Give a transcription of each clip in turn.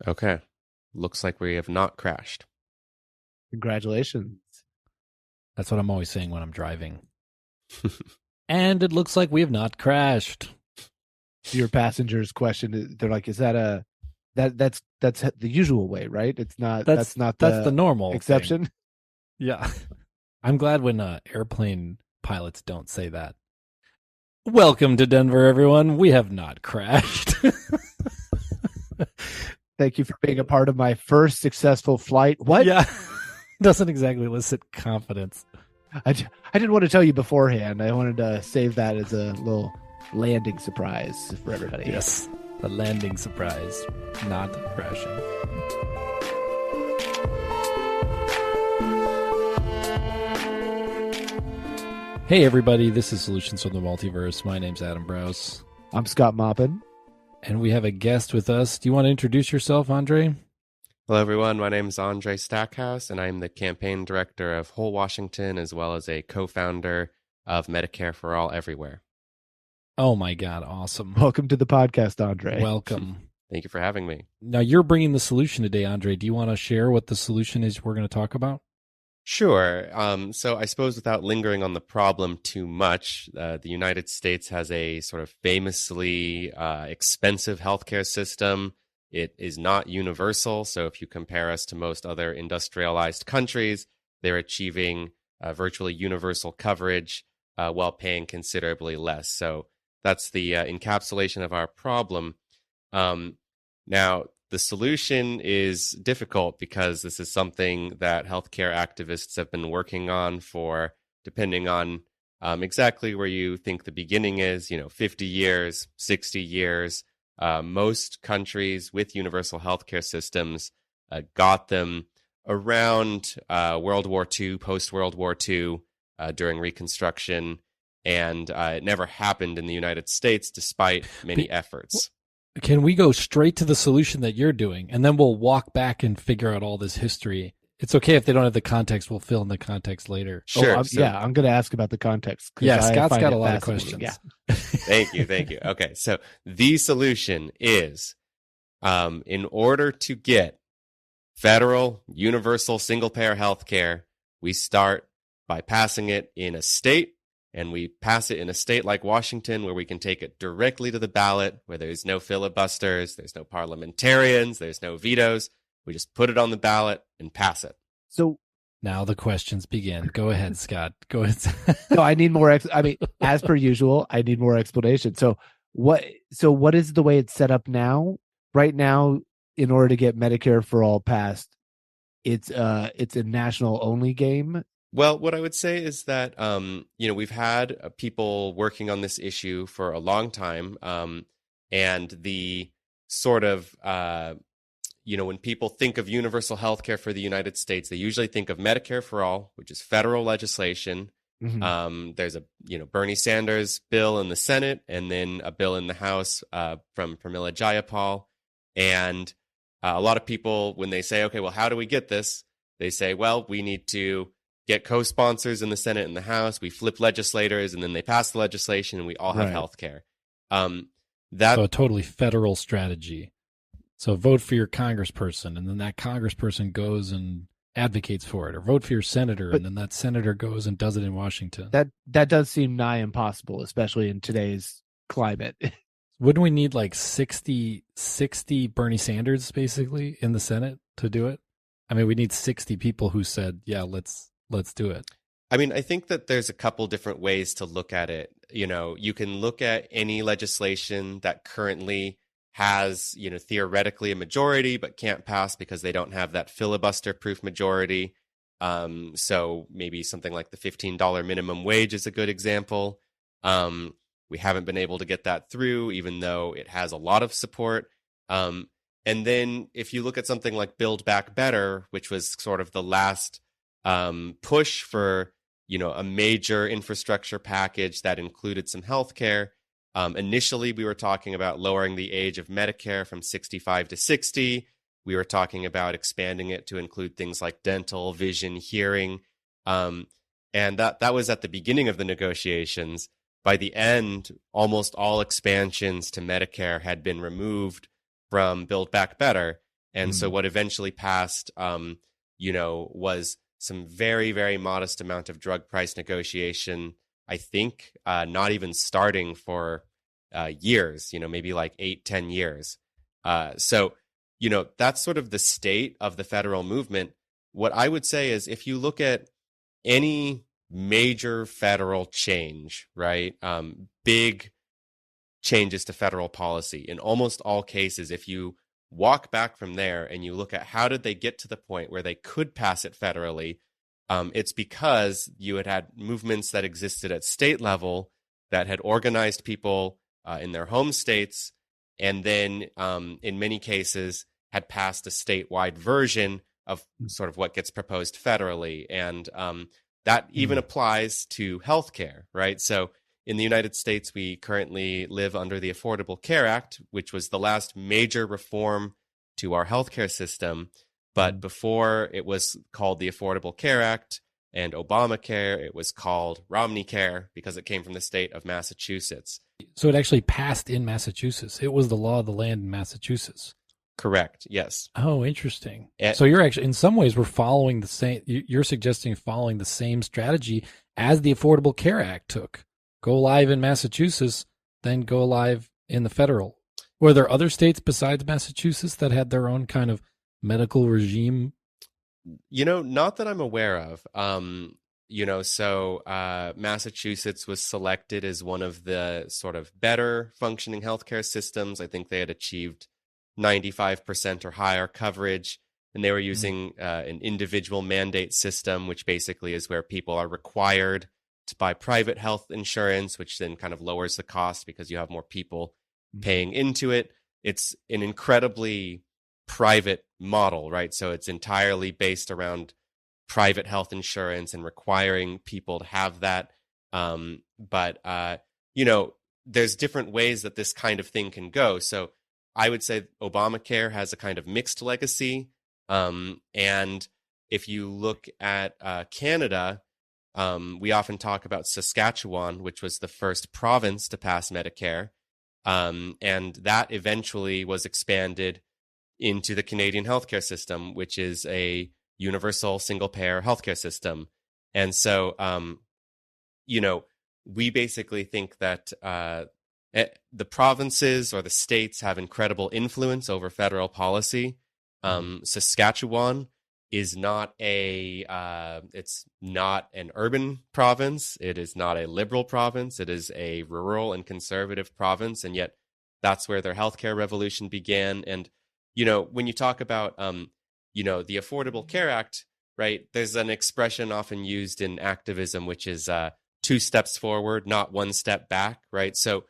Okay. Looks like we have not crashed. Congratulations. That's what I'm always saying when I'm driving. And it looks like we have not crashed. Your passengers question, they're like, is that that's the usual way, right? It's not, that's not the normal exception. thing. Yeah. I'm glad when airplane pilots don't say that. Welcome to Denver, everyone. We have not crashed. Thank you for being a part of my first successful flight. What? Yeah. Doesn't exactly elicit confidence. I didn't want to tell you beforehand. I wanted to save that as a little landing surprise for everybody. Yes. A landing surprise, not crashing. Hey, everybody. This is Solutions from the Multiverse. My name's Adam Browse. I'm Scott Maupin. And we have a guest with us. Do you want to introduce yourself, Andre? Hello, everyone. My name is Andre Stackhouse, and I'm the campaign director of Whole Washington, as well as a co-founder of Medicare For All Everywhere. Oh, my God. Awesome. Welcome to the podcast, Andre. Welcome. Thank you for having me. Now, you're bringing the solution today, Andre. Do you want to share what the solution is we're going to talk about? Sure. So I suppose without lingering on the problem too much, the United States has a sort of famously expensive healthcare system. It is not universal. So if you compare us to most other industrialized countries, they're achieving virtually universal coverage while paying considerably less. So that's the encapsulation of our problem. Now, the solution is difficult because this is something that healthcare activists have been working on for, depending on exactly where you think the beginning is, 50 years, 60 years. Most countries with universal healthcare systems got them around World War II, post-World War II, during Reconstruction, and it never happened in the United States despite many efforts. Can we go straight to the solution that you're doing, and then we'll walk back and figure out all this history? It's okay if they don't have the context. We'll fill in the context later. Sure. I'm going to ask about the context. Yeah, Scott's got a lot of questions. Yeah. Thank you. Okay, so the solution is, in order to get federal, universal, single-payer health care, we start by passing it in a state, and we pass it in a state like Washington where we can take it directly to the ballot, where there's no filibusters, there's no parliamentarians, there's no vetoes. We just put it on the ballot and pass it. So now the questions begin. Go ahead, Scott. Go ahead. no, I need more. As per usual, I need more explanation. So what is the way it's set up now? Right now, in order to get Medicare for All passed, it's a national only game. Well, what I would say is that, we've had people working on this issue for a long time. And the sort of, when people think of universal health care for the United States, they usually think of Medicare for All, which is federal legislation. Mm-hmm. There's a, Bernie Sanders bill in the Senate, and then a bill in the House from Pramila Jayapal. And a lot of people, when they say, okay, well, how do we get this? They say, well, we need to get co-sponsors in the Senate and the House. We flip legislators, and then they pass the legislation, and we all have health care. So a totally federal strategy. So vote for your congressperson, and then that congressperson goes and advocates for it, or vote for your senator, and then that senator goes and does it in Washington. That does seem nigh impossible, especially in today's climate. Wouldn't we need like 60 Bernie Sanders basically in the Senate to do it? I mean, we need 60 people who said, yeah, let's do it. I mean, I think that there's a couple different ways to look at it. You can look at any legislation that currently has, theoretically a majority, but can't pass because they don't have that filibuster-proof majority. So maybe something like the $15 minimum wage is a good example. We haven't been able to get that through, even though it has a lot of support. And then if you look at something like Build Back Better, which was sort of the last push for, a major infrastructure package that included some healthcare. Initially, we were talking about lowering the age of Medicare from 65 to 60. We were talking about expanding it to include things like dental, vision, hearing. And that was at the beginning of the negotiations. By the end, almost all expansions to Medicare had been removed from Build Back Better. And so what eventually passed, was some very, very modest amount of drug price negotiation, I think, not even starting for years, maybe like 8-10 years. So that's sort of the state of the federal movement. What I would say is if you look at any major federal change, right, big changes to federal policy, in almost all cases, if you walk back from there and you look at how did they get to the point where they could pass it federally, it's because you had movements that existed at state level that had organized people in their home states, and then in many cases had passed a statewide version of sort of what gets proposed federally. And that even applies to healthcare, right? So in the United States, we currently live under the Affordable Care Act, which was the last major reform to our healthcare system. But before it was called the Affordable Care Act and Obamacare, it was called Romney Care because it came from the state of Massachusetts. So it actually passed in Massachusetts. It was the law of the land in Massachusetts. Correct. Yes. Oh, interesting. So you're actually, in some ways, we're following the same, you're suggesting following the same strategy as the Affordable Care Act took. Go live in Massachusetts, then go live in the federal. Were there other states besides Massachusetts that had their own kind of medical regime? Not that I'm aware of. So Massachusetts was selected as one of the sort of better functioning healthcare systems. I think they had achieved 95% or higher coverage, and they were using an individual mandate system, which basically is where people are required to buy private health insurance, which then kind of lowers the cost because you have more people paying into it. It's an incredibly private model, right? So it's entirely based around private health insurance and requiring people to have that. But there's different ways that this kind of thing can go. So I would say Obamacare has a kind of mixed legacy. And if you look at Canada, we often talk about Saskatchewan, which was the first province to pass Medicare. And that eventually was expanded into the Canadian healthcare system, which is a universal single-payer healthcare system. And so, we basically think that the provinces or the states have incredible influence over federal policy. Saskatchewan is not it's not an urban province. It is not a liberal province. It is a rural and conservative province. And yet that's where their healthcare revolution began. And, when you talk about, the Affordable Care Act, right, there's an expression often used in activism, which is 2 steps forward, not 1 step back, right? So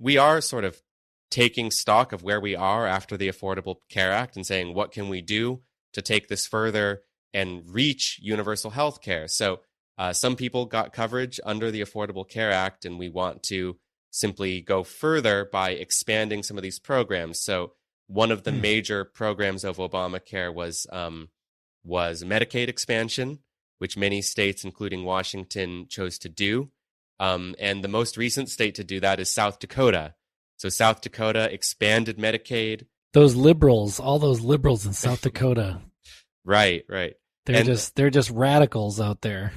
we are sort of taking stock of where we are after the Affordable Care Act and saying, what can we do to take this further and reach universal health care? So some people got coverage under the Affordable Care Act, and we want to simply go further by expanding some of these programs. So one of the major programs of Obamacare was Medicaid expansion, which many states, including Washington, chose to do. And the most recent state to do that is South Dakota. So South Dakota expanded Medicaid. Those liberals, all those liberals in South Dakota. Right. They're just radicals out there.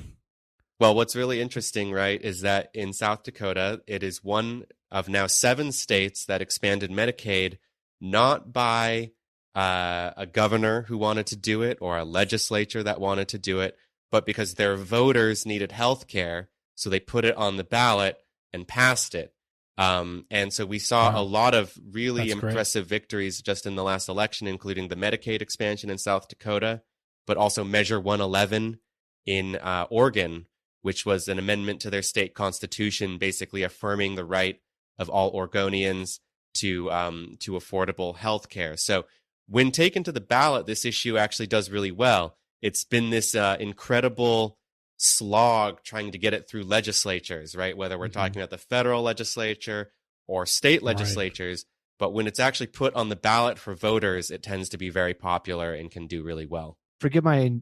Well, what's really interesting, right, is that in South Dakota, it is one of now 7 states that expanded Medicaid, not by a governor who wanted to do it or a legislature that wanted to do it, but because their voters needed health care. So they put it on the ballot and passed it. And so we saw a lot of really impressive victories just in the last election, including the Medicaid expansion in South Dakota, but also Measure 111 in Oregon, which was an amendment to their state constitution, basically affirming the right of all Oregonians to affordable health care. So when taken to the ballot, this issue actually does really well. It's been this incredible slog trying to get it through legislatures, right? Whether we're talking about the federal legislature or state legislatures, but when it's actually put on the ballot for voters, it tends to be very popular and can do really well. Forgive my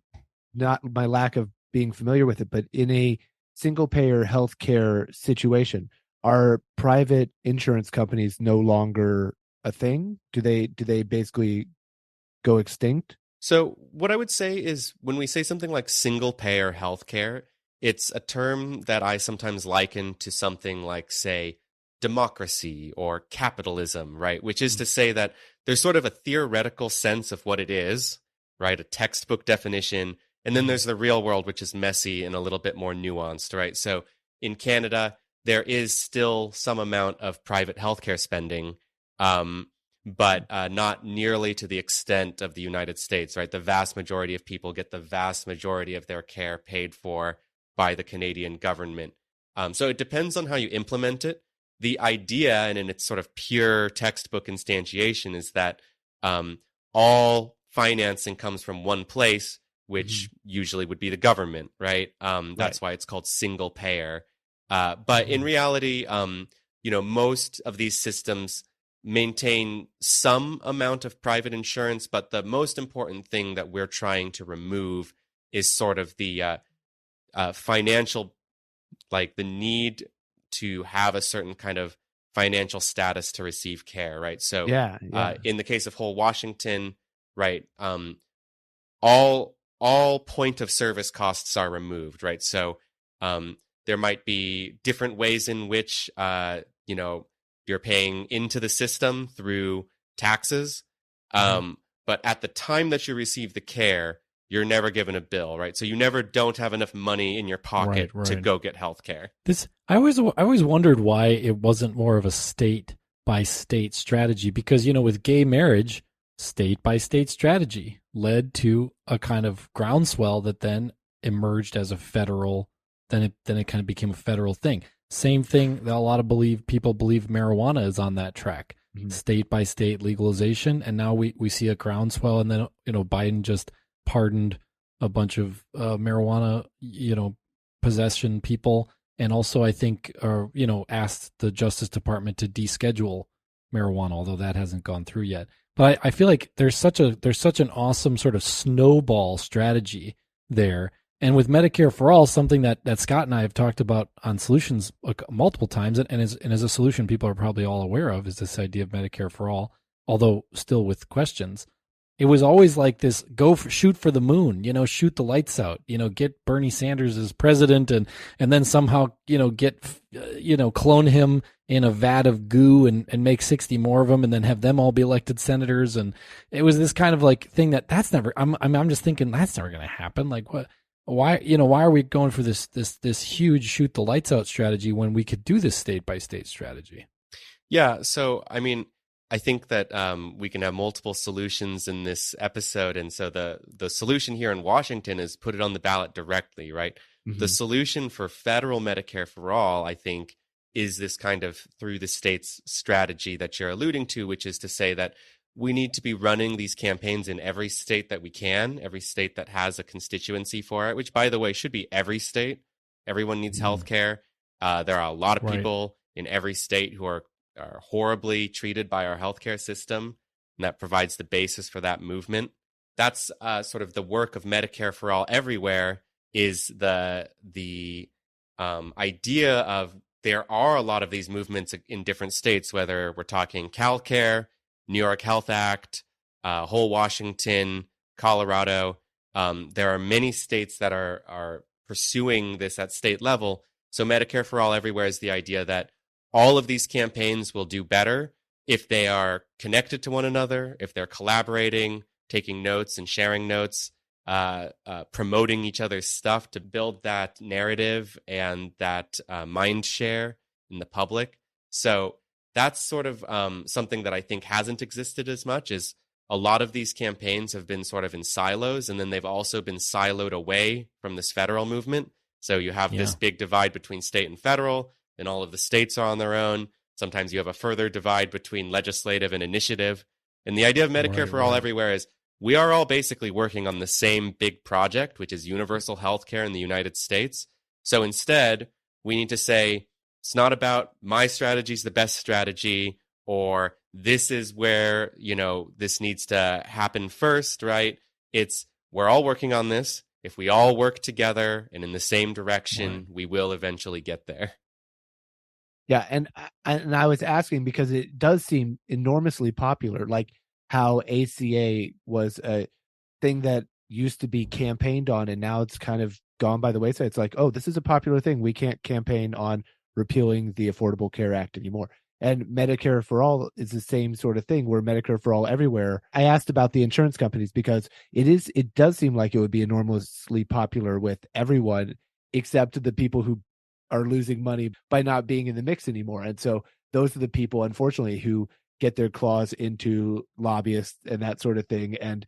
lack of being familiar with it, but in a single payer healthcare situation, are private insurance companies no longer a thing? Do they basically go extinct? So what I would say is when we say something like single payer healthcare, it's a term that I sometimes liken to something like, say, democracy or capitalism, right? Which is to say that there's sort of a theoretical sense of what it is, right? A textbook definition. And then there's the real world, which is messy and a little bit more nuanced, right? So in Canada, there is still some amount of private healthcare spending. But not nearly to the extent of the United States, right? The vast majority of people get the vast majority of their care paid for by the Canadian government. So it depends on how you implement it. The idea, and in its sort of pure textbook instantiation, is that all financing comes from one place, which usually would be the government, right? That's why it's called single payer. But in reality, most of these systems maintain some amount of private insurance, but the most important thing that we're trying to remove is sort of the financial, like the need to have a certain kind of financial status to receive care, right? So in the case of whole Washington, right, all point of service costs are removed, right? So there might be different ways in which you're paying into the system through taxes. But at the time that you receive the care, you're never given a bill, right? So you never don't have enough money in your pocket to go get health care. I always wondered why it wasn't more of a state by state strategy, because, with gay marriage, state by state strategy led to a kind of groundswell that then emerged as a federal, then it kind of became a federal thing. Same thing that a lot of people believe marijuana is on that track, state by state legalization, and now we see a groundswell, and then Biden just pardoned a bunch of marijuana possession people, and also I think asked the Justice Department to deschedule marijuana, although that hasn't gone through yet. But I feel like there's such an awesome sort of snowball strategy there. And with Medicare for All, something that Scott and I have talked about on Solutions multiple times, and as a solution people are probably all aware of, is this idea of Medicare for All, although still with questions. It was always like this: shoot for the moon, shoot the lights out, get Bernie Sanders as president, and then somehow get clone him in a vat of goo and make 60 more of them, and then have them all be elected senators. And it was this kind of like thing that's never. I'm just thinking that's never going to happen. Like what? Why are we going for this huge shoot the lights out strategy when we could do this state by state strategy? Yeah, so I mean, I think that we can have multiple solutions in this episode, and so the solution here in Washington is put it on the ballot directly, right? The solution for federal Medicare for All, I think, is this kind of through the states strategy that you're alluding to, which is to say that we need to be running these campaigns in every state that we can, every state that has a constituency for it, which, by the way, should be every state. Everyone needs health care. There are a lot of people in every state who are horribly treated by our healthcare system, and that provides the basis for that movement. That's sort of the work of Medicare for All Everywhere, is the idea of there are a lot of these movements in different states, whether we're talking CalCare, New York Health Act, whole Washington, Colorado. There are many states that are pursuing this at state level. So Medicare for All Everywhere is the idea that all of these campaigns will do better if they are connected to one another, if they're collaborating, taking notes and sharing notes, promoting each other's stuff to build that narrative and that mind share in the public. So that's sort of something that I think hasn't existed as much. Is a lot of these campaigns have been sort of in silos, and then they've also been siloed away from this federal movement. So you have this big divide between state and federal, and all of the states are on their own. Sometimes you have a further divide between legislative and initiative. And the idea of Medicare for All Everywhere is we are all basically working on the same big project, which is universal health care in the United States. So instead, we need to say, it's not about my strategy is the best strategy, or this is where, this needs to happen first, right? It's we're all working on this. If we all work together and in the same direction, we will eventually get there. Yeah, and I was asking because it does seem enormously popular. Like how ACA was a thing that used to be campaigned on, and now it's kind of gone by the wayside. It's like, oh, this is a popular thing. We can't campaign on repealing the Affordable Care Act anymore. And Medicare for All is the same sort of thing, where Medicare for All Everywhere. I asked about the insurance companies because it does seem like it would be enormously popular with everyone except the people who are losing money by not being in the mix anymore. And so those are the people, unfortunately, who get their claws into lobbyists and that sort of thing, and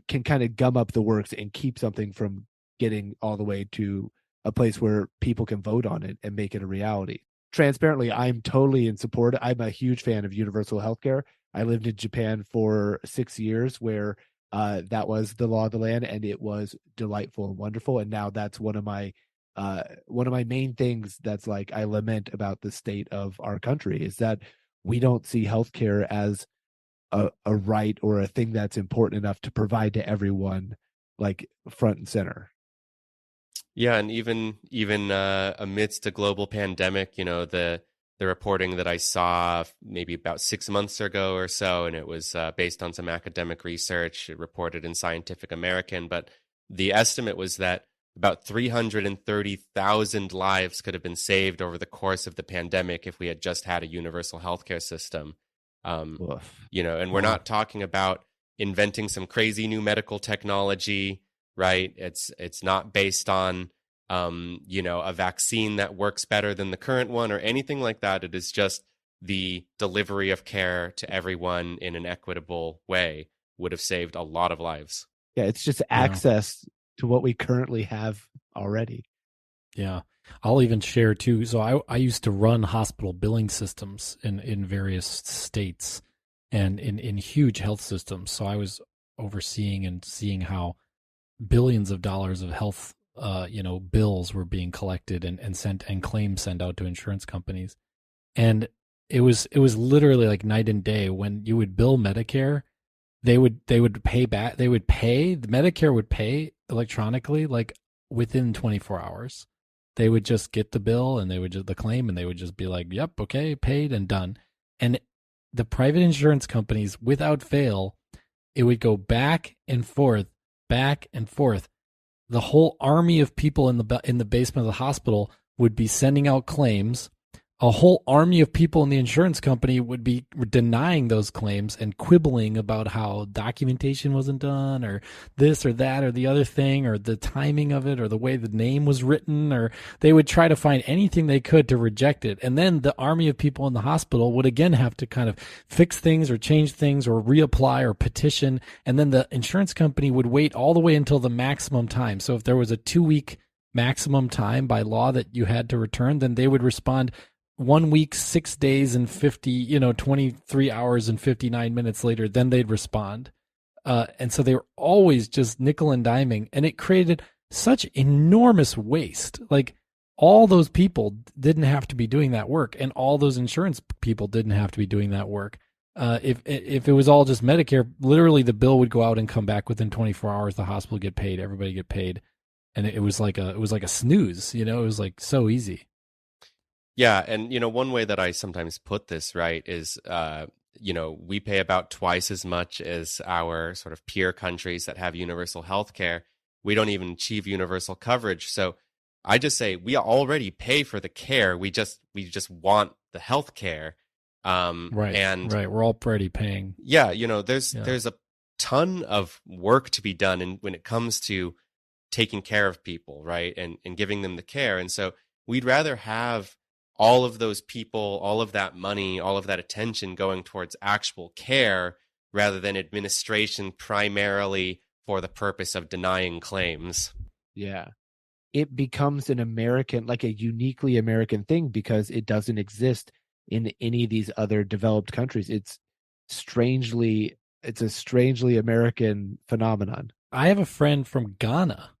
can kind of gum up the works and keep something from getting all the way to a place where people can vote on it and make it a reality. Transparently, I'm totally in support. I'm a huge fan of universal healthcare. I lived in Japan for 6 years where that was the law of the land, and it was delightful and wonderful. And now that's one of my main things that's like I lament about the state of our country, is that we don't see healthcare as a right or a thing that's important enough to provide to everyone, like front and center. Yeah, and even amidst a global pandemic, the reporting that I saw maybe about 6 months ago or so, and it was based on some academic research, it reported in Scientific American, but the estimate was that about 330,000 lives could have been saved over the course of the pandemic if we had just had a universal healthcare system. And we're not talking about inventing some crazy new medical technology, right? It's not based on, a vaccine that works better than the current one or anything like that. It is just the delivery of care to everyone in an equitable way would have saved a lot of lives. Yeah, it's just access to what we currently have already. Yeah. I'll even share too. So I used to run hospital billing systems in various states and in huge health systems. So I was overseeing and seeing how billions of dollars of health, bills were being collected and sent, and claims sent out to insurance companies. And it was literally like night and day. When you would bill Medicare, they would pay back. The Medicare would pay electronically, like within 24 hours. They would just get the bill and the claim, and they would just be like, yep, okay, paid and done. And the private insurance companies, without fail, it would go back and forth. The whole army of people in the basement of the hospital would be sending out claims. A whole army of people in the insurance company would be denying those claims and quibbling about how documentation wasn't done, or this or that or the other thing, or the timing of it, or the way the name was written, or they would try to find anything they could to reject it. And then the army of people in the hospital would again have to kind of fix things or change things or reapply or petition. And then the insurance company would wait all the way until the maximum time. So if there was a 2-week maximum time by law that you had to return, then they would respond 1 week, 6 days and 23 hours and 59 minutes later, then they'd respond. And so they were always just nickel and diming, and it created such enormous waste. Like, all those people didn't have to be doing that work, and all those insurance people didn't have to be doing that work. If it was all just Medicare, literally the bill would go out and come back within 24 hours. The hospital get paid, everybody get paid, and it was like a snooze. It was like so easy. Yeah, and one way that I sometimes put this, right, is we pay about twice as much as our sort of peer countries that have universal health care. We don't even achieve universal coverage. So I just say we already pay for the care. We just want the health care. Right. We're already paying. Yeah, there's a ton of work to be done when it comes to taking care of people, right, and giving them the care. And so we'd rather have all of those people, all of that money, all of that attention going towards actual care rather than administration primarily for the purpose of denying claims. Yeah. It becomes an American, like a uniquely American thing, because it doesn't exist in any of these other developed countries. It's a strangely American phenomenon. I have a friend from Ghana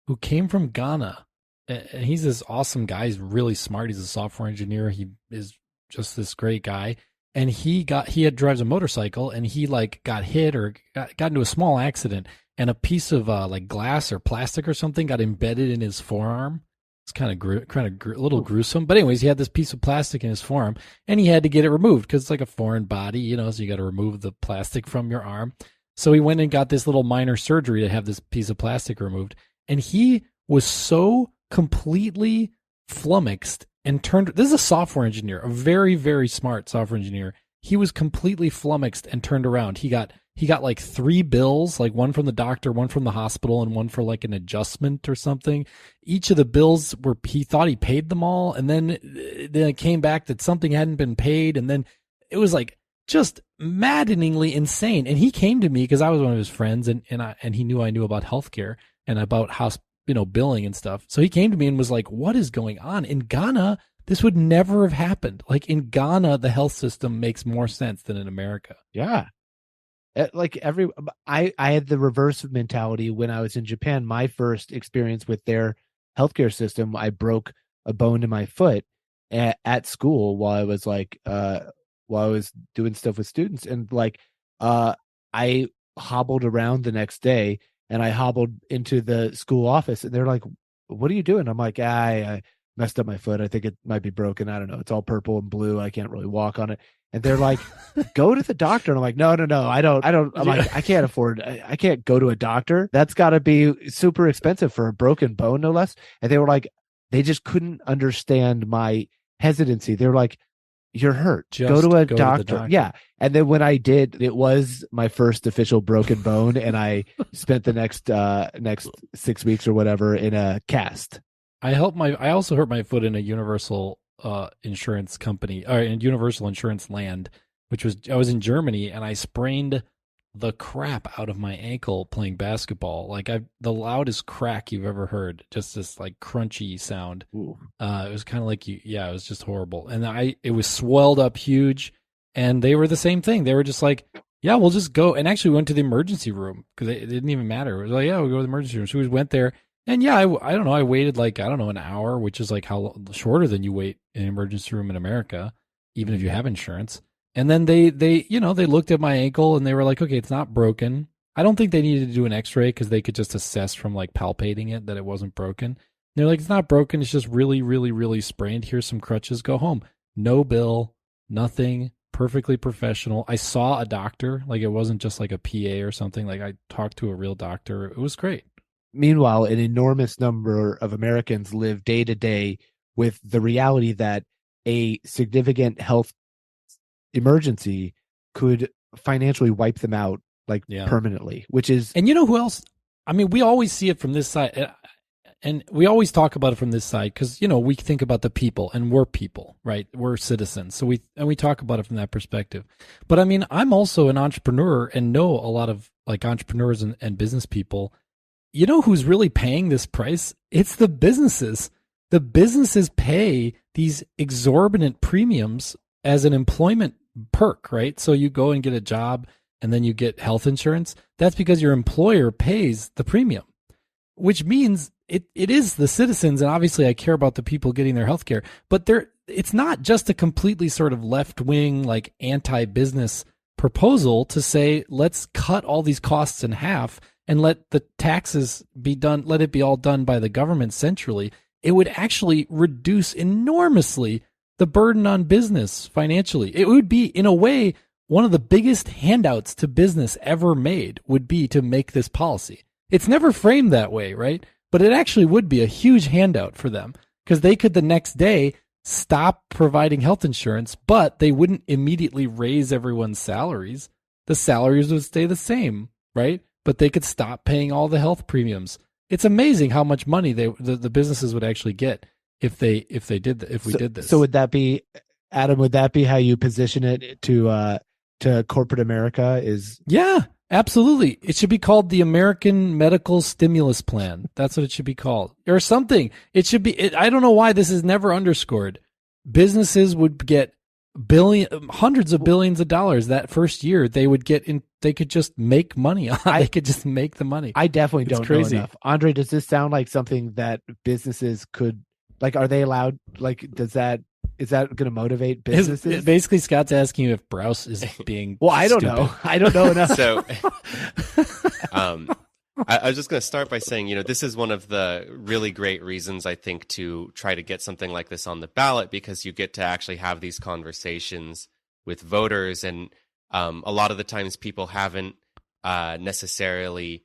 who came from Ghana. And he's this awesome guy. He's really smart. He's a software engineer. He is just this great guy. And he drives a motorcycle, and he got hit or got into a small accident, and a piece of like glass or plastic or something got embedded in his forearm. It's kind of a little gruesome. But anyways, he had this piece of plastic in his forearm, and he had to get it removed because it's like a foreign body, so you got to remove the plastic from your arm. So he went and got this little minor surgery to have this piece of plastic removed. And he was so completely flummoxed and this is a software engineer, a very, very smart software engineer. He was completely flummoxed and turned around. He got like 3 bills, like one from the doctor, one from the hospital, and one for like an adjustment or something. Each of the bills he thought he paid them all. And then it came back that something hadn't been paid. And then it was like just maddeningly insane. And he came to me because I was one of his friends, and he knew I knew about healthcare and about billing and stuff. So he came to me and was like, what is going on? In Ghana, this would never have happened. Like in Ghana, the health system makes more sense than in America. Yeah. Like I had the reverse of mentality when I was in Japan. My first experience with their healthcare system, I broke a bone in my foot at school while I was doing stuff with students. And I hobbled around the next day, and I hobbled into the school office, and they're like, what are you doing? I'm like, I messed up my foot. I think it might be broken. I don't know. It's all purple and blue. I can't really walk on it. And they're like, go to the doctor. And I'm like, no, I don't. I'm like, I can't afford, I can't go to a doctor. That's got to be super expensive for a broken bone, no less. And they were like, they just couldn't understand my hesitancy. They were like, you're hurt. Go to a doctor. Yeah. And then when I did, it was my first official broken bone. And I spent the next 6 weeks or whatever in a cast. I also hurt my foot in a universal insurance company, or in universal insurance land, I was in Germany, and I sprained the crap out of my ankle playing basketball. Like the loudest crack you've ever heard, just this like crunchy sound. It was kind of like it was just horrible. And it was swelled up huge, and they were the same thing. They were just like, yeah, we'll just go. And actually went to the emergency room because it didn't even matter. It was like, yeah, we'll go to the emergency room. So we went there, and I don't know. I waited an hour, which is like how shorter than you wait in an emergency room in America, even if you have insurance. And then they looked at my ankle, and they were like, okay, it's not broken. I don't think they needed to do an x-ray because they could just assess from like palpating it that it wasn't broken. And they're like, it's not broken. It's just really, really, really sprained. Here's some crutches. Go home. No bill, nothing. Perfectly professional. I saw a doctor. Like it wasn't just like a PA or something. Like I talked to a real doctor. It was great. Meanwhile, an enormous number of Americans live day to day with the reality that a significant health emergency could financially wipe them out permanently, which is... And you know who else? I mean, we always see it from this side, and we always talk about it from this side because, we think about the people, and we're people, right? We're citizens. So we talk about it from that perspective. But I mean, I'm also an entrepreneur and know a lot of like entrepreneurs and business people. You know who's really paying this price? It's the businesses. The businesses pay these exorbitant premiums as an employment perk, right? So you go and get a job and then you get health insurance. That's because your employer pays the premium, which means it is the citizens. And obviously I care about the people getting their health care, but it's not just a completely sort of left-wing, like anti-business proposal to say, let's cut all these costs in half and let the taxes be done, let it be all done by the government centrally. It would actually reduce enormously the burden on business financially. It would be, in a way, one of the biggest handouts to business ever made would be to make this policy. It's never framed that way, right? But it actually would be a huge handout for them because they could the next day stop providing health insurance, but they wouldn't immediately raise everyone's salaries. The salaries would stay the same, right? But they could stop paying all the health premiums. It's amazing how much money the businesses would actually get if we did this. So would that be, Adam? Would that be how you position it to corporate America? Yeah, absolutely. It should be called the American Medical Stimulus Plan. That's what it should be called, or something. It should be. I don't know why this is never underscored. Businesses would get hundreds of billions of dollars that first year. They would get in. They could just make money on. They could just make the money. I definitely don't know enough. Andre, does this sound like something that businesses could, like, are they allowed, like, is that going to motivate businesses? Basically, Scott's asking you if Browse is being well, I don't know. I don't know enough. So I was just going to start by saying, this is one of the really great reasons, I think, to try to get something like this on the ballot, because you get to actually have these conversations with voters. And a lot of the times people haven't necessarily,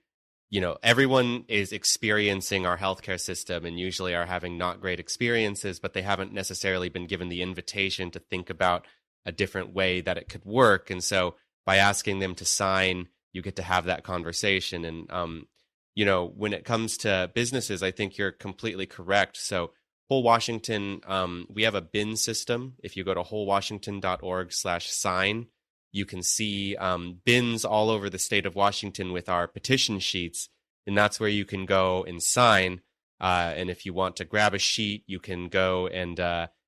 everyone is experiencing our healthcare system and usually are having not great experiences, but they haven't necessarily been given the invitation to think about a different way that it could work. And so by asking them to sign, you get to have that conversation. And, when it comes to businesses, I think you're completely correct. So Whole Washington, we have a bin system. If you go to wholewashington.org/sign, you can see bins all over the state of Washington with our petition sheets. And that's where you can go and sign. And if you want to grab a sheet, you can go and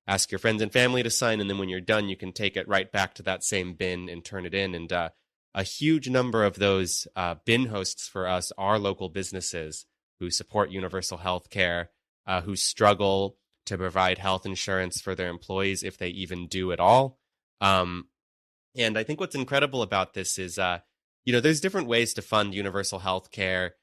ask your friends and family to sign. And then when you're done, you can take it right back to that same bin and turn it in. And a huge number of those bin hosts for us are local businesses who support universal health care, who struggle to provide health insurance for their employees, if they even do at all. And I think what's incredible about this is, there's different ways to fund universal health care.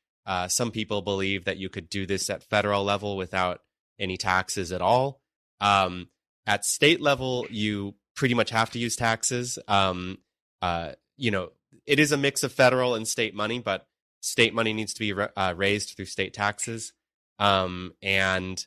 Some people believe that you could do this at federal level without any taxes at all. At state level, you pretty much have to use taxes. It is a mix of federal and state money, but state money needs to be raised through state taxes. And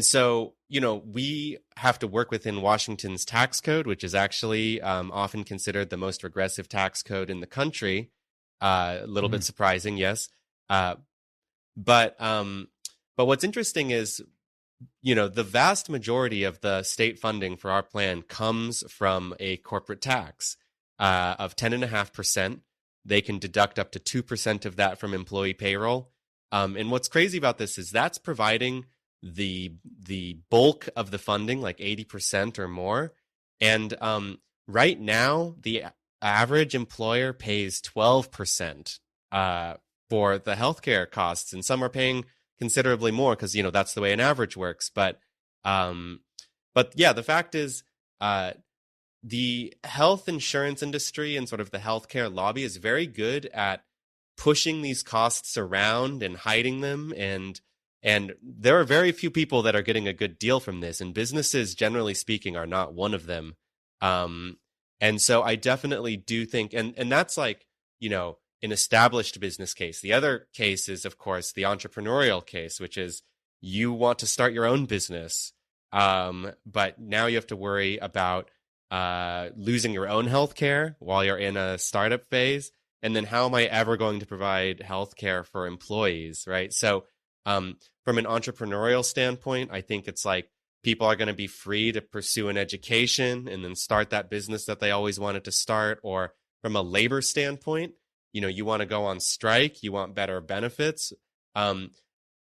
so, we have to work within Washington's tax code, which is actually often considered the most regressive tax code in the country. A little bit surprising, yes. But what's interesting is, the vast majority of the state funding for our plan comes from a corporate tax of 10.5%. They can deduct up to 2% of that from employee payroll. And what's crazy about this is that's providing the bulk of the funding, like 80% or more. And right now, the average employer pays 12% for the healthcare costs, and some are paying considerably more because that's the way an average works. But yeah, the fact is, the health insurance industry and sort of the healthcare lobby is very good at pushing these costs around and hiding them, and there are very few people that are getting a good deal from this, and businesses, generally speaking, are not one of them. And so I definitely do think, and that's like, an established business case. The other case is, of course, the entrepreneurial case, which is you want to start your own business, but now you have to worry about losing your own healthcare while you're in a startup phase. And then how am I ever going to provide healthcare for employees, right? So from an entrepreneurial standpoint, I think it's like people are going to be free to pursue an education and then start that business that they always wanted to start. Or from a labor standpoint, you want to go on strike, you want better benefits.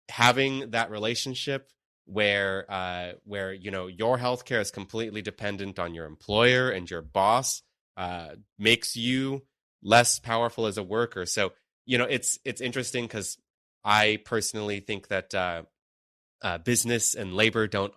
Having that relationship where your healthcare is completely dependent on your employer and your boss makes you less powerful as a worker. So it's interesting because I personally think that business and labor don't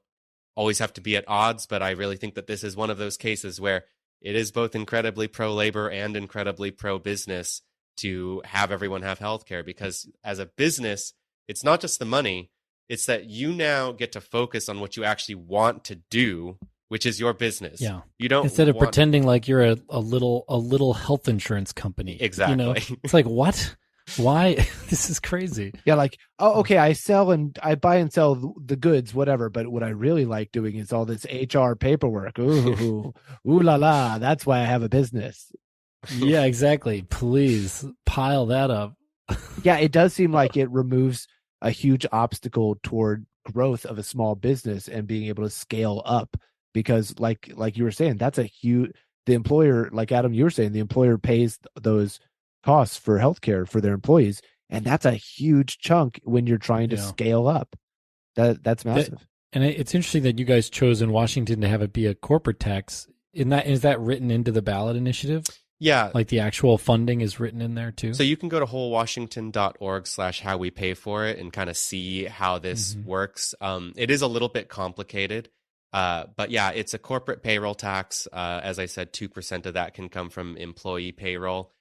always have to be at odds, but I really think that this is one of those cases where it is both incredibly pro-labor and incredibly pro-business to have everyone have healthcare, because as a business, it's not just the money, it's that you now get to focus on what you actually want to do, which is your business. Yeah. You don't instead of pretending like you're a little health insurance company. Exactly. It's like, what? Why? This is crazy. Yeah, like, oh, okay, I buy and sell the goods, whatever. But what I really like doing is all this HR paperwork. Ooh, ooh la la. That's why I have a business. Yeah, exactly. Please pile that up. Yeah, it does seem like it removes a huge obstacle toward growth of a small business and being able to scale up, because like you were saying, that's a huge, the employer, like Adam, you were saying, the employer pays those costs for healthcare for their employees, and that's a huge chunk when you're trying to scale up. That's massive. And it's interesting that you guys chose in Washington to have it be a corporate tax. Is that written into the ballot initiative? Yeah. Like the actual funding is written in there too? So you can go to wholewashington.org/howwepayfor it and kind of see how this works. It is a little bit complicated, but yeah, it's a corporate payroll tax. As I said, 2% of that can come from employee payroll.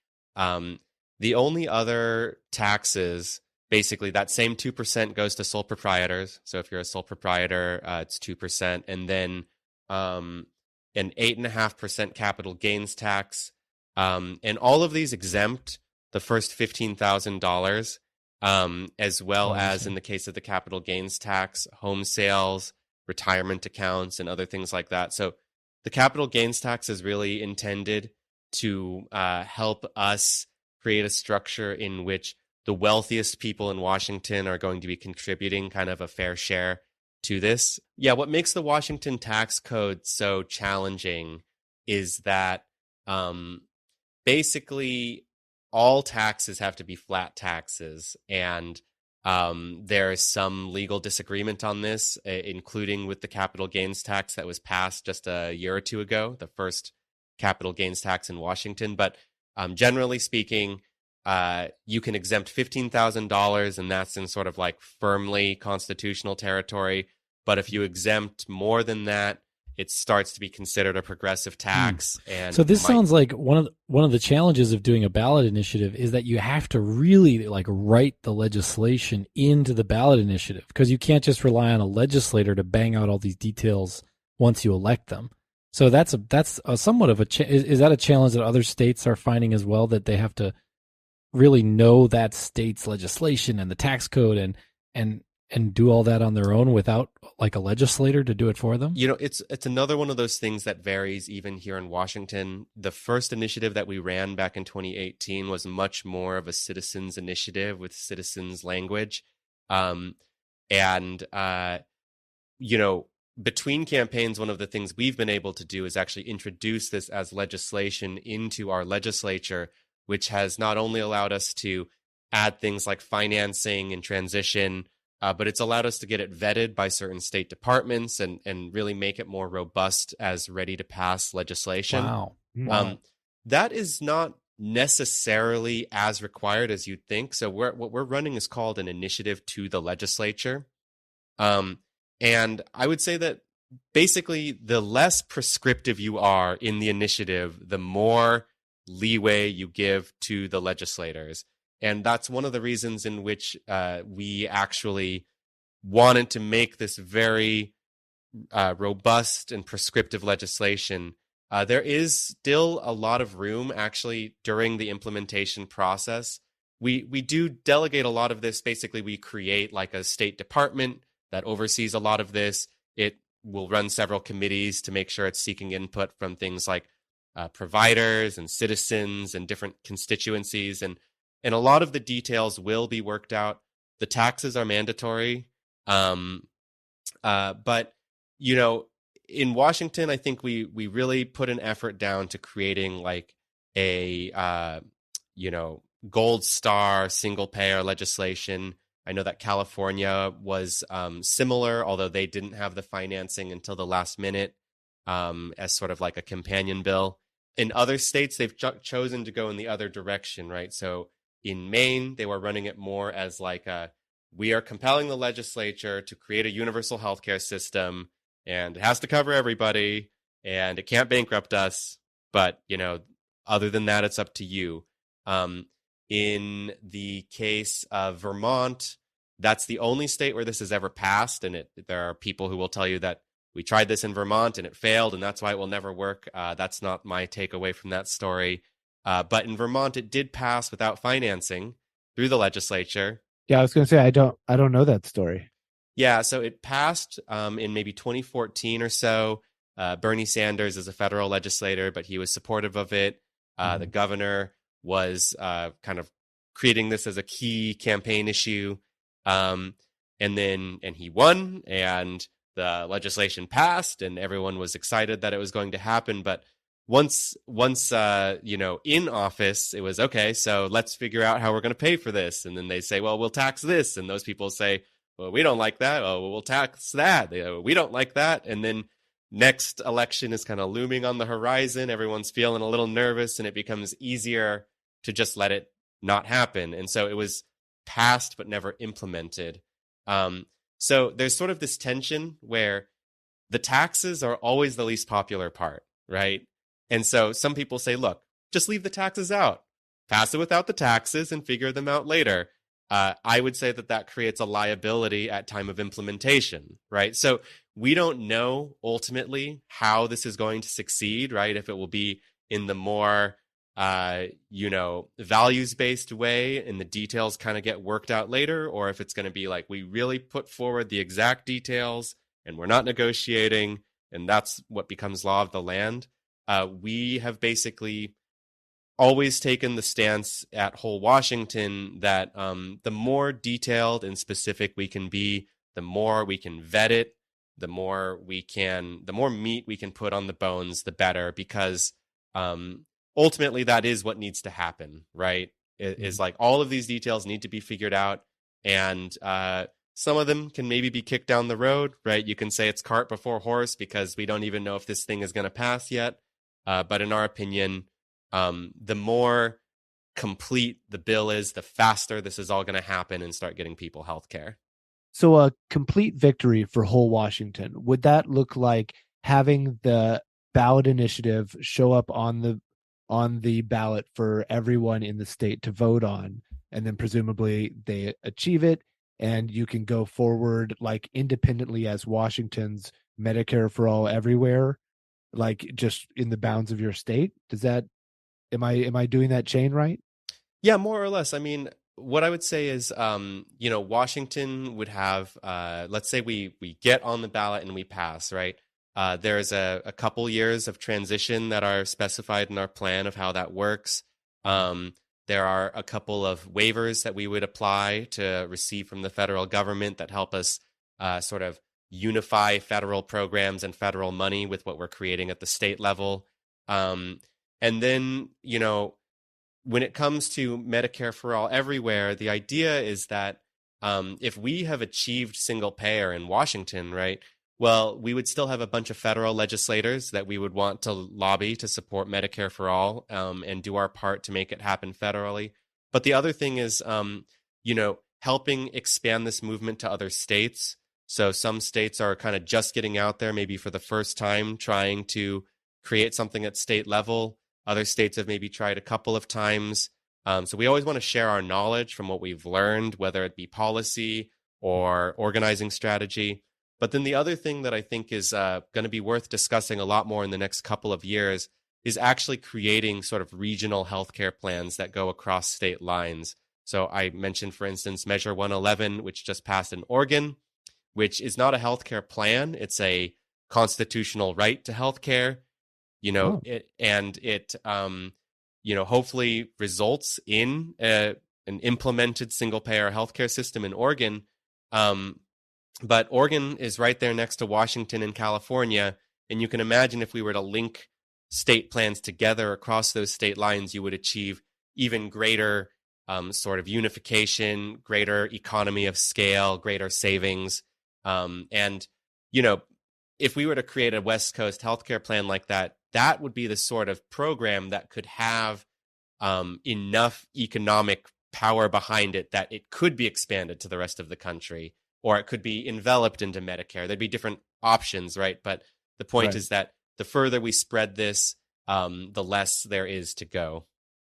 The only other taxes, basically that same 2% goes to sole proprietors. So if you're a sole proprietor, it's 2%. And then an 8.5% capital gains tax. And all of these exempt the first $15,000, as well as in the case of the capital gains tax, home sales, retirement accounts, and other things like that. So the capital gains tax is really intended to help us create a structure in which the wealthiest people in Washington are going to be contributing kind of a fair share to this. Yeah, what makes the Washington tax code so challenging is that basically all taxes have to be flat taxes, and there is some legal disagreement on this, including with the capital gains tax that was passed just a year or two ago, the first capital gains tax in Washington. But generally speaking, you can exempt $15,000, and that's in sort of like firmly constitutional territory. But if you exempt more than that, it starts to be considered a progressive tax. And so this sounds like one of the challenges of doing a ballot initiative is that you have to really like write the legislation into the ballot initiative, because you can't just rely on a legislator to bang out all these details once you elect them. So that's a somewhat of a is that a challenge that other states are finding as well, that they have to really know that state's legislation and the tax code and do all that on their own without like a legislator to do it for them? You know, it's another one of those things that varies even here in Washington. The first initiative that we ran back in 2018 was much more of a citizens initiative with citizens language. You know, between campaigns, one of the things we've been able to do is actually introduce this as legislation into our legislature, which has not only allowed us to add things like financing and transition, but it's allowed us to get it vetted by certain state departments and really make it more robust as ready to pass legislation. Wow. That is not necessarily as required as you'd think. So what we're running is called an initiative to the legislature. And I would say that basically the less prescriptive you are in the initiative, the more leeway you give to the legislators. And that's one of the reasons in which we actually wanted to make this very robust and prescriptive legislation. There is still a lot of room, actually, during the implementation process. We do delegate a lot of this. Basically, we create like a state department that oversees a lot of this. It will run several committees to make sure it's seeking input from things like providers and citizens and different constituencies. And a lot of the details will be worked out. The taxes are mandatory. But, you know, in Washington, I think we really put an effort down to creating like a, gold star single payer legislation. I know that California was similar, although they didn't have the financing until the last minute as sort of like a companion bill. In other states, they've chosen to go in the other direction, right? So in Maine, they were running it more as like we are compelling the legislature to create a universal healthcare system, and it has to cover everybody, and it can't bankrupt us. But, you know, other than that, it's up to you. In the case of Vermont, that's the only state where this has ever passed, and there are people who will tell you that we tried this in Vermont and it failed, and that's why it will never work. That's not my takeaway from that story. But in Vermont, it did pass without financing through the legislature. Yeah, I was going to say I don't know that story. Yeah, so it passed in maybe 2014 or so. Bernie Sanders is a federal legislator, but he was supportive of it. The governor was kind of creating this as a key campaign issue, and he won, and the legislation passed, and everyone was excited that it was going to happen. But once in office, it was okay. So let's figure out how we're going to pay for this. And then they say, well, we'll tax this, and those people say, well, we don't like that. Oh, well, we'll tax that. We don't like that. And then next election is kind of looming on the horizon. Everyone's feeling a little nervous, and it becomes easier to just let it not happen. And so it was passed but never implemented. So there's sort of this tension where the taxes are always the least popular part, right? And so some people say, look, just leave the taxes out. pass it without the taxes and figure them out later. I would say that creates a liability at time of implementation, right? So we don't know ultimately how this is going to succeed, right? If it will be in the more, values-based way and the details kind of get worked out later, or if it's going to be like we really put forward the exact details and we're not negotiating, and that's what becomes law of the land. We have basically always taken the stance at Whole Washington that the more detailed and specific we can be, the more we can vet it, the more meat we can put on the bones, the better, because ultimately that is what needs to happen, right? Is like all of these details need to be figured out, and some of them can maybe be kicked down the road, right? You can say it's cart before horse because we don't even know if this thing is going to pass yet. But in our opinion, the more complete the bill is, the faster this is all going to happen and start getting people health care. So a complete victory for Whole Washington, would that look like having the ballot initiative show up on the ballot for everyone in the state to vote on, and then presumably they achieve it and you can go forward like independently as Washington's Medicare for All Everywhere, like just in the bounds of your state? Am I doing that chain right? Yeah, more or less. I mean, what I would say is, Washington would have, let's say we get on the ballot and we pass, right? There's a couple years of transition that are specified in our plan of how that works. There are a couple of waivers that we would apply to receive from the federal government that help us sort of unify federal programs and federal money with what we're creating at the state level. And then, when it comes to Medicare for All Everywhere, the idea is that if we have achieved single payer in Washington, right, well, we would still have a bunch of federal legislators that we would want to lobby to support Medicare for All and do our part to make it happen federally. But the other thing is, helping expand this movement to other states. So some states are kind of just getting out there, maybe for the first time, trying to create something at state level. Other states have maybe tried a couple of times. So we always want to share our knowledge from what we've learned, whether it be policy or organizing strategy. But then the other thing that I think is going to be worth discussing a lot more in the next couple of years is actually creating sort of regional healthcare plans that go across state lines. So I mentioned, for instance, Measure 111, which just passed in Oregon, which is not a healthcare plan. It's a constitutional right to healthcare. It hopefully results in an implemented single-payer healthcare system in Oregon. But Oregon is right there next to Washington and California, and you can imagine if we were to link state plans together across those state lines, you would achieve even greater sort of unification, greater economy of scale, greater savings. If we were to create a West Coast healthcare plan like that, that would be the sort of program that could have enough economic power behind it that it could be expanded to the rest of the country, or it could be enveloped into Medicare. There'd be different options, right? But the point is that the further we spread this, the less there is to go.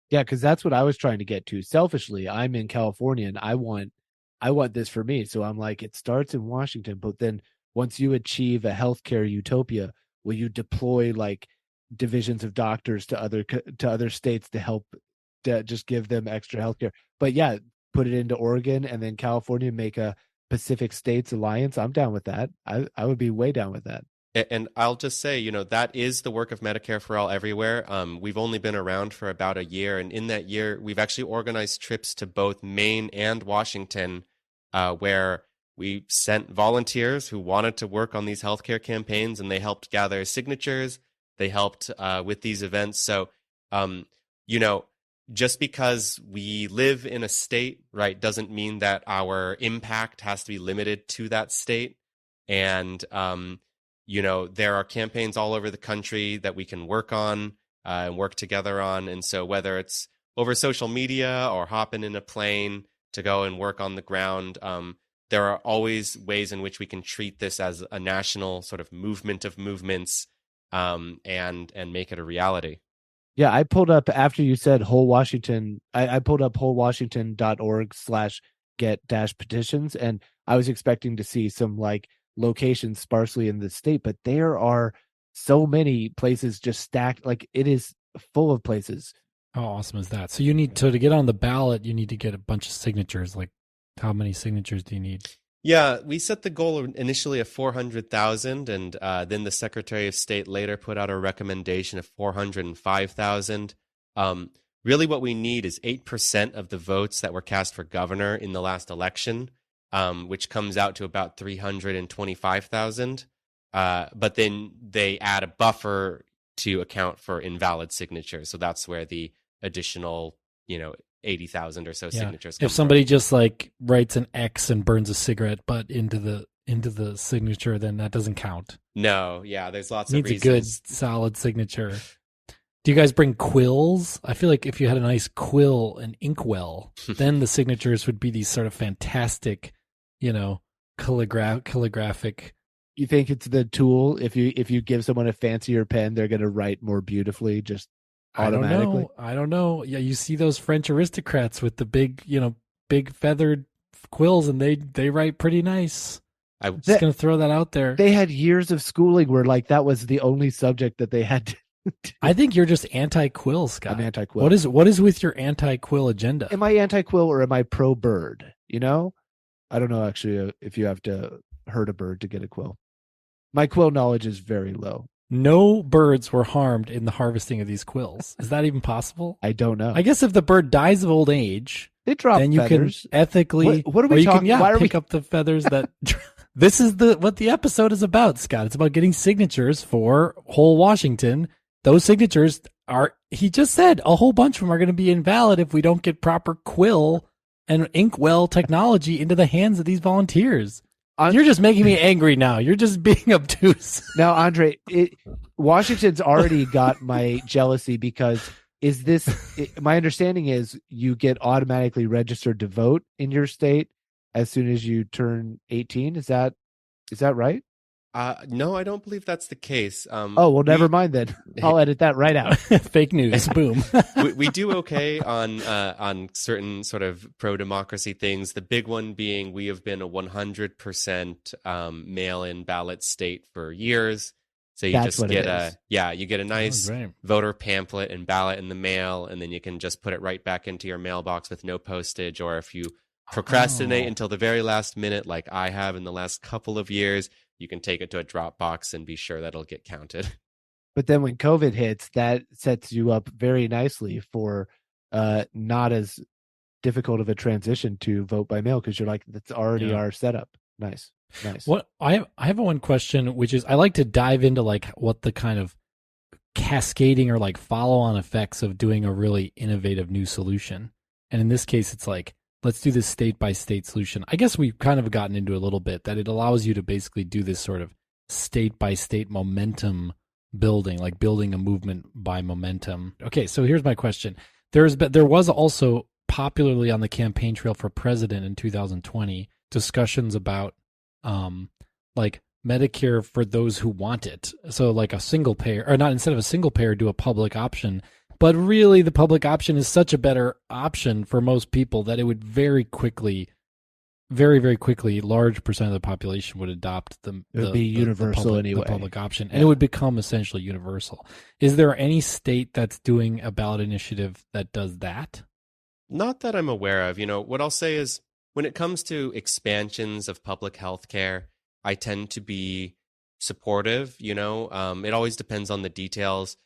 Yeah, because that's what I was trying to get to. Selfishly, I'm in California and I want this for me. So I'm like, it starts in Washington, but then once you achieve a healthcare utopia, will you deploy like divisions of doctors to other states to help to just give them extra healthcare? But yeah, put it into Oregon and then California, make a Pacific States Alliance. I'm down with that. I would be way down with that. And I'll just say, that is the work of Medicare for All Everywhere. We've only been around for about a year. And in that year, we've actually organized trips to both Maine and Washington, where we sent volunteers who wanted to work on these healthcare campaigns, and they helped gather signatures. They helped with these events. So, just because we live in a state, right, doesn't mean that our impact has to be limited to that state. And, there are campaigns all over the country that we can work on and work together on. And so whether it's over social media or hopping in a plane to go and work on the ground, there are always ways in which we can treat this as a national sort of movement of movements and make it a reality. Yeah, I pulled up after you said whole Washington. I pulled up wholewashington.org/get-petitions, and I was expecting to see some like locations sparsely in the state, but there are so many places just stacked. Like it is full of places. How awesome is that? So you need to get on the ballot, you need to get a bunch of signatures. Like, how many signatures do you need? Yeah, we set the goal initially of 400,000, and then the Secretary of State later put out a recommendation of 405,000. Really, what we need is 8% of the votes that were cast for governor in the last election, which comes out to about 325,000. But then they add a buffer to account for invalid signatures. So that's where the additional, 80,000 or so signatures come If somebody from. just like writes an X and burns a cigarette butt into the signature, then that doesn't count. No, yeah, there's lots Needs of a good, reasons. solid signature. Do you guys bring quills? I feel like if you had a nice quill and inkwell, then the signatures would be these sort of fantastic, calligraphic. You think it's the tool? If you give someone a fancier pen, they're going to write more beautifully, just automatically. I don't know. Yeah, you see those French aristocrats with the big, big feathered quills, and they write pretty nice. I'm just going to throw that out there. They had years of schooling where like that was the only subject that they had to. I think you're just anti-quill, Scott. I'm anti-quill. What is with your anti-quill agenda? Am I anti-quill or am I pro-bird? I don't know actually if you have to hurt a bird to get a quill. My quill knowledge is very low. No birds were harmed in the harvesting of these quills. Is that even possible? I don't know. I guess if the bird dies of old age, they drop then you feathers. Can ethically. What are we talking? Why pick up the feathers that. This is what the episode is about, Scott. It's about getting signatures for whole Washington. Those signatures are, he just said, a whole bunch of them are going to be invalid if we don't get proper quill and inkwell technology into the hands of these volunteers. You're just making me angry now. You're just being obtuse. Now, Andre, Washington's already got my jealousy because my understanding is you get automatically registered to vote in your state as soon as you turn 18. Is that right? No, I don't believe that's the case. Never mind then. I'll edit that right out. Fake news. Boom. we do okay on certain sort of pro-democracy things. The big one being we have been a 100% mail-in ballot state for years. So you That's just get you get a nice voter pamphlet and ballot in the mail, and then you can just put it right back into your mailbox with no postage. Or if you procrastinate until the very last minute, like I have in the last couple of years, you can take it to a drop box and be sure that it'll get counted. But then when COVID hits, that sets you up very nicely for not as difficult of a transition to vote by mail because you're like, that's already our setup. Nice. What I have one question, which is I like to dive into like what the kind of cascading or like follow-on effects of doing a really innovative new solution. And in this case, it's like, let's do this state-by-state solution. I guess we've kind of gotten into a little bit that it allows you to basically do this sort of state-by-state momentum building, like building a movement by momentum. Okay, so here's my question. There was also popularly on the campaign trail for president in 2020 discussions about like Medicare for those who want it. So like a single payer, or not, instead of a single payer, do a public option. But really, the public option is such a better option for most people that it would very quickly, large percent of the population would adopt it would be universal the public option, and it would become essentially universal. Is there any state that's doing a ballot initiative that does that? Not that I'm aware of. What I'll say is when it comes to expansions of public health care, I tend to be supportive. It always depends on the details.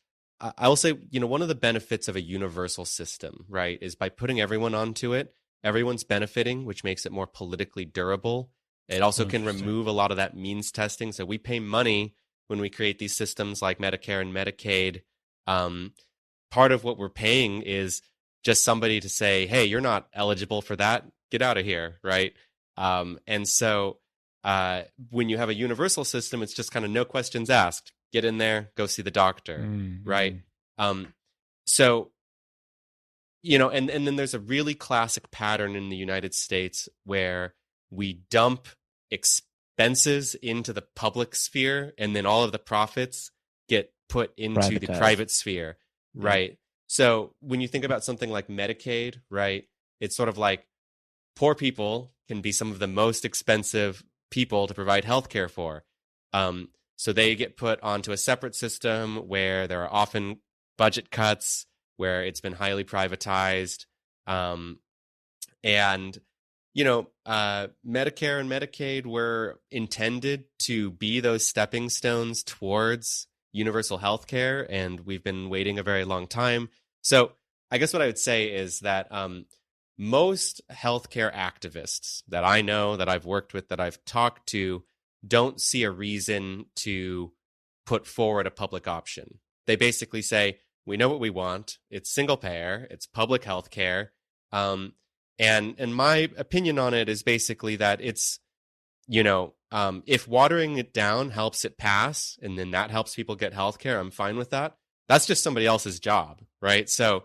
I will say, one of the benefits of a universal system, right, is by putting everyone onto it, everyone's benefiting, which makes it more politically durable. It also can remove a lot of that means testing. So we pay money when we create these systems like Medicare and Medicaid. Part of what we're paying is just somebody to say, hey, you're not eligible for that. Get out of here, right? And so when you have a universal system, it's just kind of no questions asked. Get in there, go see the doctor, right? So, and then there's a really classic pattern in the United States where we dump expenses into the public sphere and then all of the profits get put into the private sphere. Right. So when you think about something like Medicaid, right, it's sort of like poor people can be some of the most expensive people to provide healthcare for. So they get put onto a separate system where there are often budget cuts, where it's been highly privatized. And, Medicare and Medicaid were intended to be those stepping stones towards universal health care, and we've been waiting a very long time. So I guess what I would say is that most healthcare activists that I know, that I've worked with, that I've talked to, don't see a reason to put forward a public option. They basically say, we know what we want. It's single payer. It's public health care. And my opinion on it is basically that it's, if watering it down helps it pass, and then that helps people get health care, I'm fine with that. That's just somebody else's job, right? So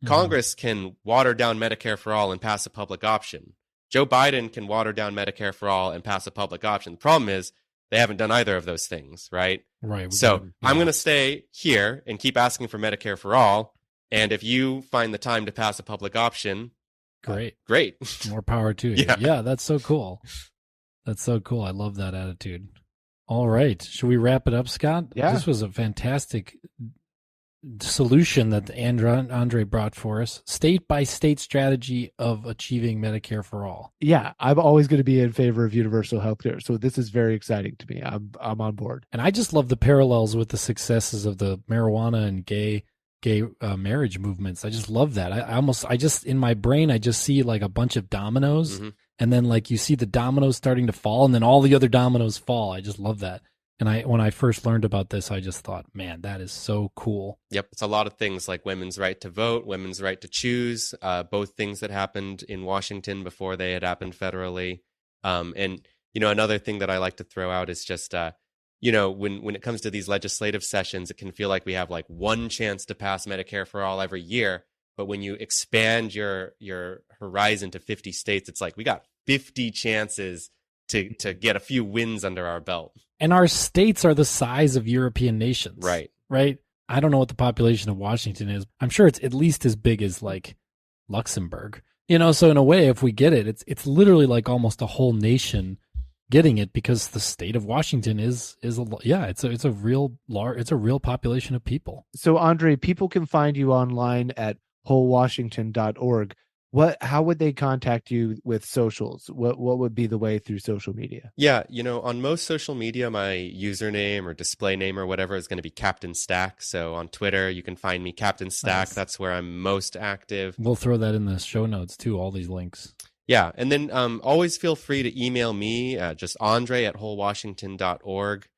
Congress can water down Medicare for all and pass a public option. Joe Biden can water down Medicare for all and pass a public option. The problem is they haven't done either of those things, right? Right. So I'm going to stay here and keep asking for Medicare for all. And if you find the time to pass a public option, great. More power to you. Yeah, that's so cool. That's so cool. I love that attitude. All right. Should we wrap it up, Scott? Yeah. This was a fantastic solution that Andre brought for us. State by state strategy of achieving Medicare for all. Yeah, I'm always going to be in favor of universal health care. So this is very exciting to me. I'm on board. And I just love the parallels with the successes of the marijuana and gay marriage movements. I just love that. I just in my brain, I just see like a bunch of dominoes, and then like you see the dominoes starting to fall, and then all the other dominoes fall. I just love that. And when I first learned about this, I just thought, man, that is so cool. Yep. It's a lot of things like women's right to vote, women's right to choose, both things that happened in Washington before they had happened federally. And another thing that I like to throw out is just, when it comes to these legislative sessions, it can feel like we have like one chance to pass Medicare for all every year. But when you expand your horizon to 50 states, it's like we got 50 chances to get a few wins under our belt. And our states are the size of European nations. Right. Right? I don't know what the population of Washington is. I'm sure it's at least as big as like Luxembourg. So in a way, if we get it, it's literally like almost a whole nation getting it, because the state of Washington it's a real population of people. So Andre, people can find you online at wholewashington.org. How would they contact you with socials? What would be the way through social media? Yeah, on most social media, my username or display name or whatever is going to be Captain Stack. So on Twitter, you can find me Captain Stack. Nice. That's where I'm most active. We'll throw that in the show notes too, all these links. Yeah, and then always feel free to email me, just Andre at wholewashington.org.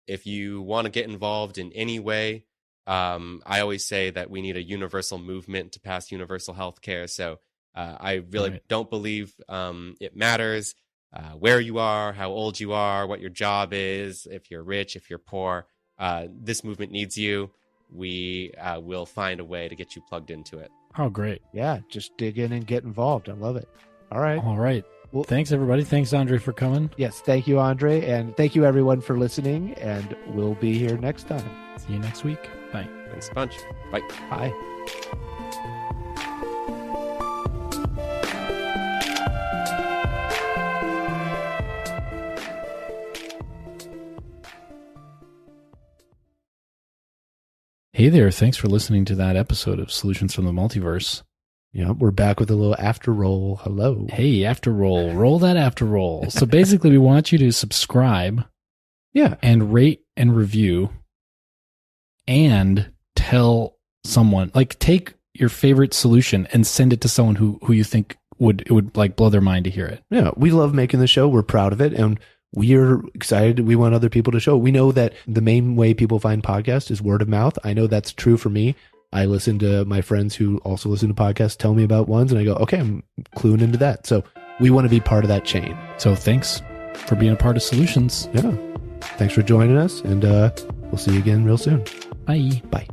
If you want to get involved in any way, I always say that we need a universal movement to pass universal health care. So I really don't believe it matters where you are, how old you are, what your job is, if you're rich, if you're poor. This movement needs you. We will find a way to get you plugged into it. Oh, great. Yeah, just dig in and get involved. I love it. All right. Well, thanks, everybody. Thanks, Andre, for coming. Yes, thank you, Andre. And thank you, everyone, for listening. And we'll be here next time. See you next week. Bye. Thanks a bunch. Bye. Bye. Hey there. Thanks for listening to that episode of Solutions from the Multiverse. Yeah, we're back with a little after roll. Hello. Hey, after roll. Roll that after roll. So basically, we want you to subscribe. Yeah. And rate and review. And tell someone, like, take your favorite solution and send it to someone who you think would like blow their mind to hear it. Yeah, we love making the show. We're proud of it. And we're excited. We want other people to show. We know that the main way people find podcasts is word of mouth. I know that's true for me. I listen to my friends who also listen to podcasts tell me about ones, and I go, okay, I'm cluing into that. So we want to be part of that chain. So thanks for being a part of Solutions. Yeah. Thanks for joining us, and we'll see you again real soon. Bye. Bye.